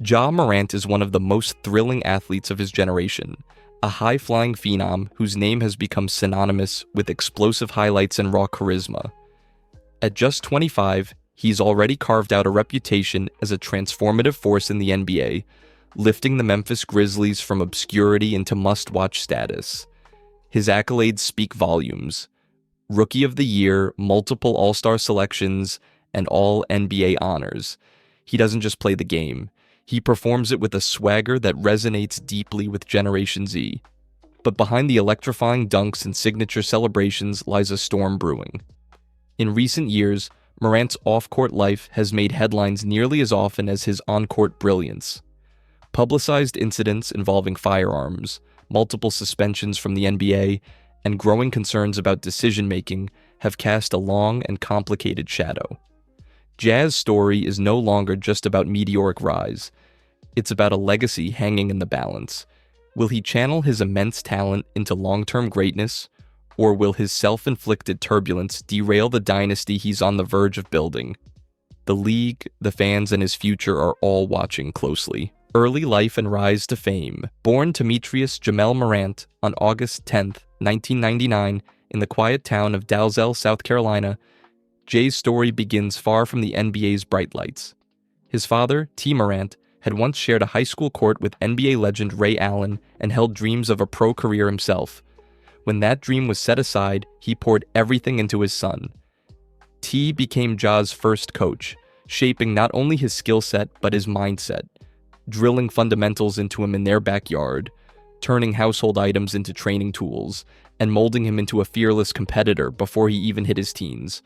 Ja Morant is one of the most thrilling athletes of his generation, a high-flying phenom whose name has become synonymous with explosive highlights and raw charisma. At just 25, he's already carved out a reputation as a transformative force in the NBA, lifting the Memphis Grizzlies from obscurity into must-watch status. His accolades speak volumes. Rookie of the Year, multiple All-Star selections, and all NBA honors. He doesn't just play the game. He performs it with a swagger that resonates deeply with Generation Z. But behind the electrifying dunks and signature celebrations lies a storm brewing. In recent years, Morant's off-court life has made headlines nearly as often as his on-court brilliance. Publicized incidents involving firearms, multiple suspensions from the NBA, and growing concerns about decision-making have cast a long and complicated shadow. Ja's story is no longer just about meteoric rise. It's about a legacy hanging in the balance. Will he channel his immense talent into long-term greatness, or will his self-inflicted turbulence derail the dynasty he's on the verge of building? The league, the fans, and his future are all watching closely. Early life and rise to fame. Born Demetrius Jamel Morant on August 10, 1999, in the quiet town of Dalzell, South Carolina, Jay's story begins far from the NBA's bright lights. His father, T. Morant, had once shared a high school court with NBA legend Ray Allen and held dreams of a pro career himself. When that dream was set aside, he poured everything into his son. T became Ja's first coach, shaping not only his skill set but his mindset, drilling fundamentals into him in their backyard, turning household items into training tools, and molding him into a fearless competitor before he even hit his teens.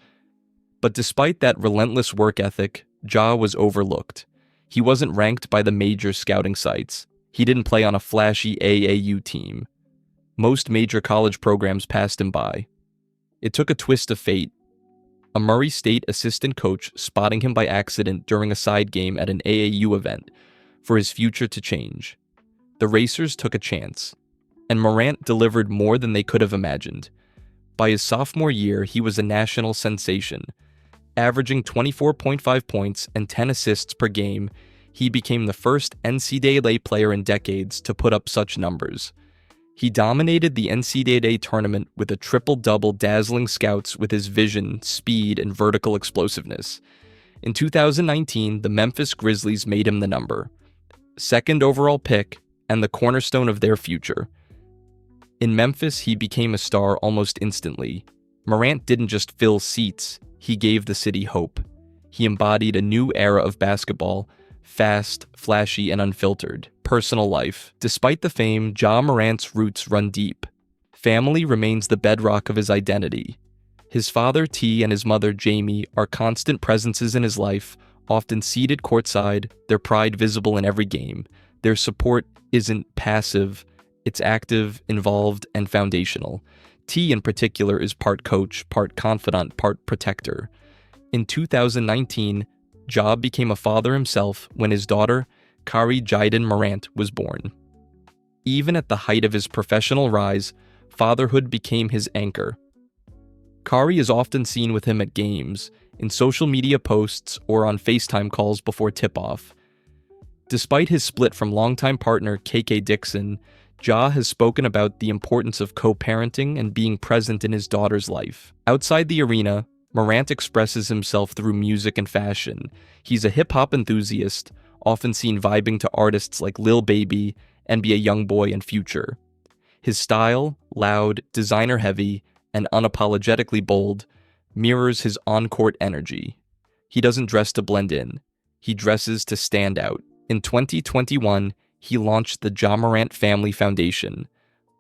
But despite that relentless work ethic, Ja was overlooked. He wasn't ranked by the major scouting sites. He didn't play on a flashy AAU team. Most major college programs passed him by. It took a twist of fate. A Murray State assistant coach spotting him by accident during a side game at an AAU event for his future to change. The Racers took a chance, and Morant delivered more than they could have imagined. By his sophomore year, he was a national sensation. Averaging 24.5 points and 10 assists per game, he became the first NCAA player in decades to put up such numbers. He dominated the NCAA tournament with a triple-double, dazzling scouts with his vision, speed, and vertical explosiveness. In 2019, the Memphis Grizzlies made him the number, second overall pick, and the cornerstone of their future. In Memphis, he became a star almost instantly. Morant didn't just fill seats, he gave the city hope. He embodied a new era of basketball, fast, flashy, and unfiltered. Personal life. Despite the fame, Ja Morant's roots run deep. Family remains the bedrock of his identity. His father, T, and his mother, Jamie, are constant presences in his life, often seated courtside, their pride visible in every game. Their support isn't passive, it's active, involved, and foundational. T, in particular, is part coach, part confidant, part protector. In 2019, Ja became a father himself when his daughter, Kari Jaden Morant, was born. Even at the height of his professional rise, fatherhood became his anchor. Kari is often seen with him at games, in social media posts, or on FaceTime calls before tip-off. Despite his split from longtime partner KK Dixon, Ja has spoken about the importance of co-parenting and being present in his daughter's life. Outside the arena, Morant expresses himself through music and fashion. He's a hip-hop enthusiast, often seen vibing to artists like Lil Baby, NBA YoungBoy, and Future. His style, loud, designer-heavy, and unapologetically bold, mirrors his on-court energy. He doesn't dress to blend in. He dresses to stand out. In 2021, he launched the Ja Morant Family Foundation,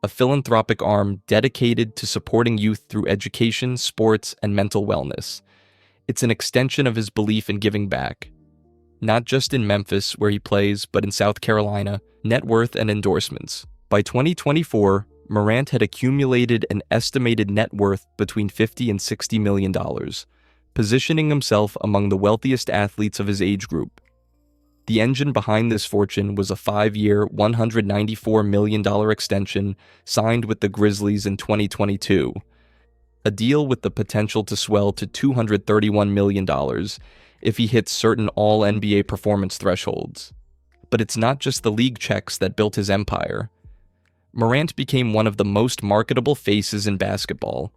a philanthropic arm dedicated to supporting youth through education, sports, and mental wellness. It's an extension of his belief in giving back. Not just in Memphis, where he plays, but in South Carolina, net worth and endorsements. By 2024, Morant had accumulated an estimated net worth between $50 and $60 million, positioning himself among the wealthiest athletes of his age group. The engine behind this fortune was a 5-year, $194 million extension signed with the Grizzlies in 2022, a deal with the potential to swell to $231 million if he hits certain all-NBA performance thresholds. But it's not just the league checks that built his empire. Morant became one of the most marketable faces in basketball.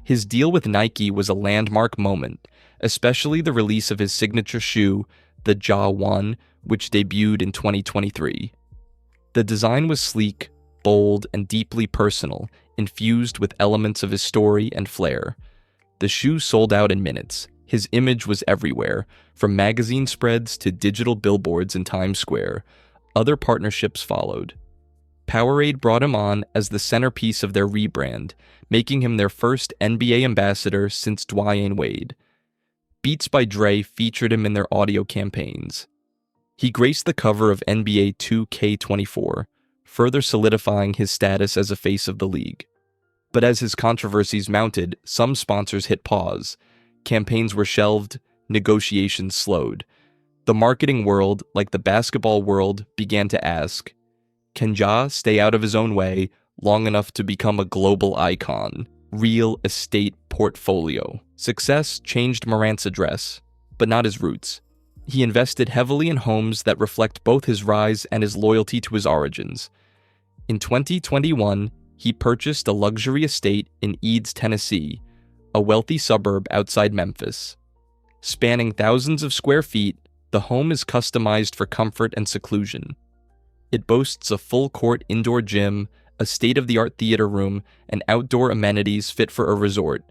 His deal with Nike was a landmark moment, especially the release of his signature shoe, the Ja 1, which debuted in 2023. The design was sleek, bold, and deeply personal, infused with elements of his story and flair. The shoe sold out in minutes. His image was everywhere, from magazine spreads to digital billboards in Times Square. Other partnerships followed. Powerade brought him on as the centerpiece of their rebrand, making him their first NBA ambassador since Dwyane Wade. Beats by Dre featured him in their audio campaigns. He graced the cover of NBA 2K24, further solidifying his status as a face of the league. But as his controversies mounted, some sponsors hit pause. Campaigns were shelved, negotiations slowed. The marketing world, like the basketball world, began to ask, can Ja stay out of his own way long enough to become a global icon? Real estate portfolio. Success changed Morant's address, but not his roots. He invested heavily in homes that reflect both his rise and his loyalty to his origins. In 2021, he purchased a luxury estate in Eads, Tennessee, a wealthy suburb outside Memphis. Spanning thousands of square feet, the home is customized for comfort and seclusion. It boasts a full-court indoor gym, a state-of-the-art theater room, and outdoor amenities fit for a resort,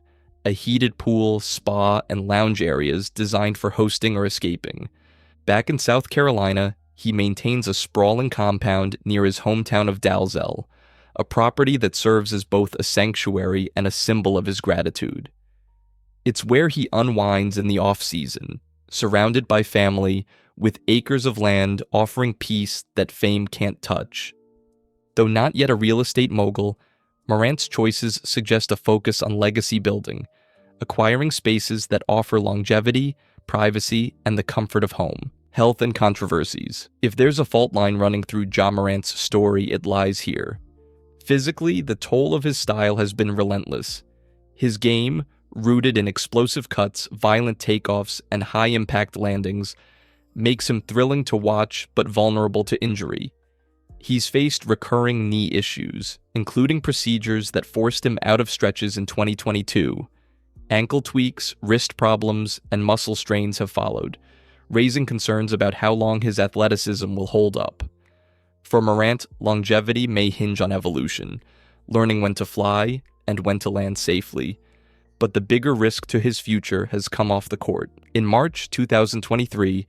a heated pool, spa, and lounge areas designed for hosting or escaping. Back in South Carolina, he maintains a sprawling compound near his hometown of Dalzell, a property that serves as both a sanctuary and a symbol of his gratitude. It's where he unwinds in the off-season, surrounded by family, with acres of land offering peace that fame can't touch. Though not yet a real estate mogul, Morant's choices suggest a focus on legacy building, acquiring spaces that offer longevity, privacy, and the comfort of home. Health and controversies. If there's a fault line running through Ja Morant's story, it lies here. Physically, the toll of his style has been relentless. His game, rooted in explosive cuts, violent takeoffs, and high-impact landings, makes him thrilling to watch but vulnerable to injury. He's faced recurring knee issues, including procedures that forced him out of stretches in 2022. Ankle tweaks, wrist problems, and muscle strains have followed, raising concerns about how long his athleticism will hold up. For Morant, longevity may hinge on evolution, learning when to fly and when to land safely. But the bigger risk to his future has come off the court. In March 2023,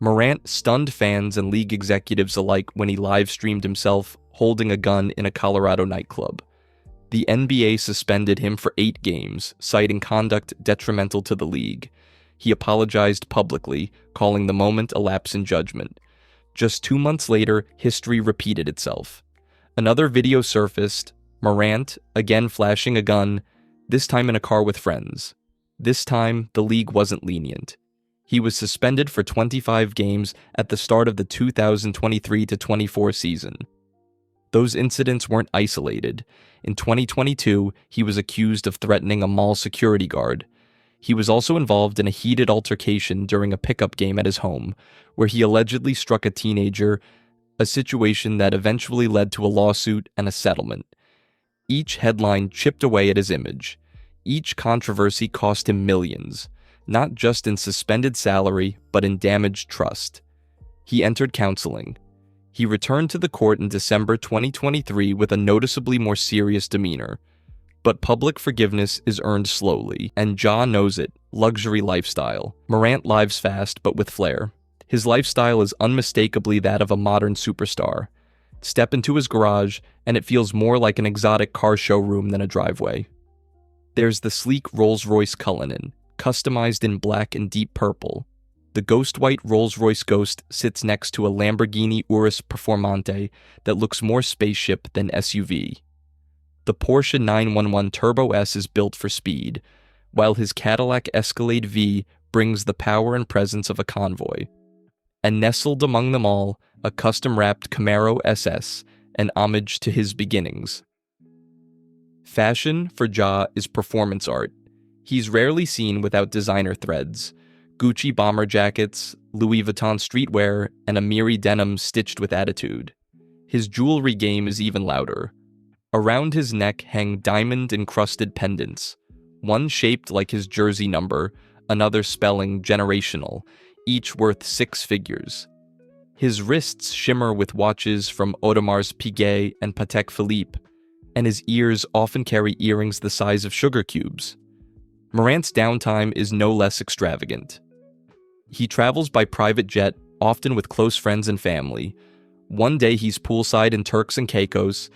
Morant stunned fans and league executives alike when he live-streamed himself holding a gun in a Colorado nightclub. The NBA suspended him for 8 games, citing conduct detrimental to the league. He apologized publicly, calling the moment a lapse in judgment. Just 2 months later, history repeated itself. Another video surfaced, Morant, again flashing a gun, this time in a car with friends. This time, the league wasn't lenient. He was suspended for 25 games at the start of the 2023-24 season. Those incidents weren't isolated. In 2022, he was accused of threatening a mall security guard. He was also involved in a heated altercation during a pickup game at his home, where he allegedly struck a teenager, a situation that eventually led to a lawsuit and a settlement. Each headline chipped away at his image. Each controversy cost him millions, not just in suspended salary, but in damaged trust. He entered counseling. He returned to the court in December 2023 with a noticeably more serious demeanor. But public forgiveness is earned slowly, and Ja knows it. Luxury lifestyle. Morant lives fast, but with flair. His lifestyle is unmistakably that of a modern superstar. Step into his garage, and it feels more like an exotic car showroom than a driveway. There's the sleek Rolls-Royce Cullinan, customized in black and deep purple. The ghost white Rolls-Royce Ghost sits next to a Lamborghini Urus Performante that looks more spaceship than SUV. The Porsche 911 Turbo S is built for speed, while his Cadillac Escalade V brings the power and presence of a convoy. And nestled among them all, a custom-wrapped Camaro SS, an homage to his beginnings. Fashion, for Ja, is performance art. He's rarely seen without designer threads. Gucci bomber jackets, Louis Vuitton streetwear, and Amiri denim stitched with attitude. His jewelry game is even louder. Around his neck hang diamond-encrusted pendants, one shaped like his jersey number, another spelling generational, each worth 6 figures. His wrists shimmer with watches from Audemars Piguet and Patek Philippe, and his ears often carry earrings the size of sugar cubes. Morant's downtime is no less extravagant. He travels by private jet, often with close friends and family. One day he's poolside in Turks and Caicos,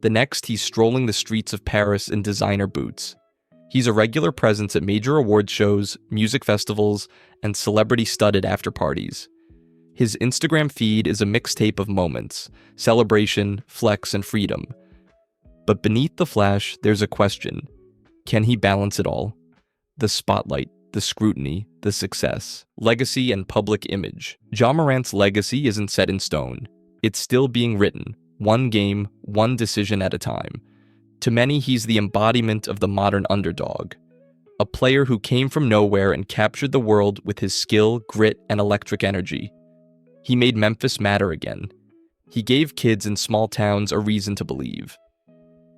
the next he's strolling the streets of Paris in designer boots. He's a regular presence at major award shows, music festivals, and celebrity-studded after-parties. His Instagram feed is a mixtape of moments, celebration, flex, and freedom. But beneath the flash, there's a question. Can he balance it all? The spotlight, the scrutiny, the success, legacy, and public image. Ja Morant's legacy isn't set in stone. It's still being written, one game, one decision at a time. To many, he's the embodiment of the modern underdog, a player who came from nowhere and captured the world with his skill, grit, and electric energy. He made Memphis matter again. He gave kids in small towns a reason to believe.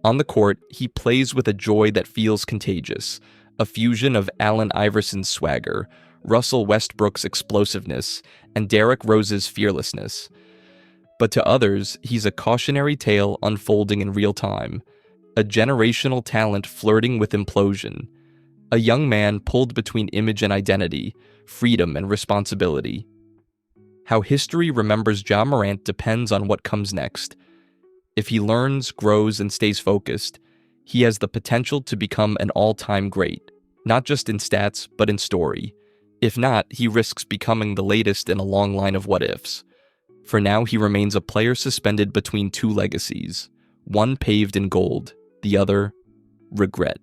On the court, he plays with a joy that feels contagious, a fusion of Allen Iverson's swagger, Russell Westbrook's explosiveness, and Derrick Rose's fearlessness. But to others, he's a cautionary tale unfolding in real time, a generational talent flirting with implosion, a young man pulled between image and identity, freedom and responsibility. How history remembers Ja Morant depends on what comes next. If he learns, grows, and stays focused, he has the potential to become an all-time great, not just in stats, but in story. If not, he risks becoming the latest in a long line of what-ifs. For now, he remains a player suspended between two legacies, one paved in gold, the other, regret.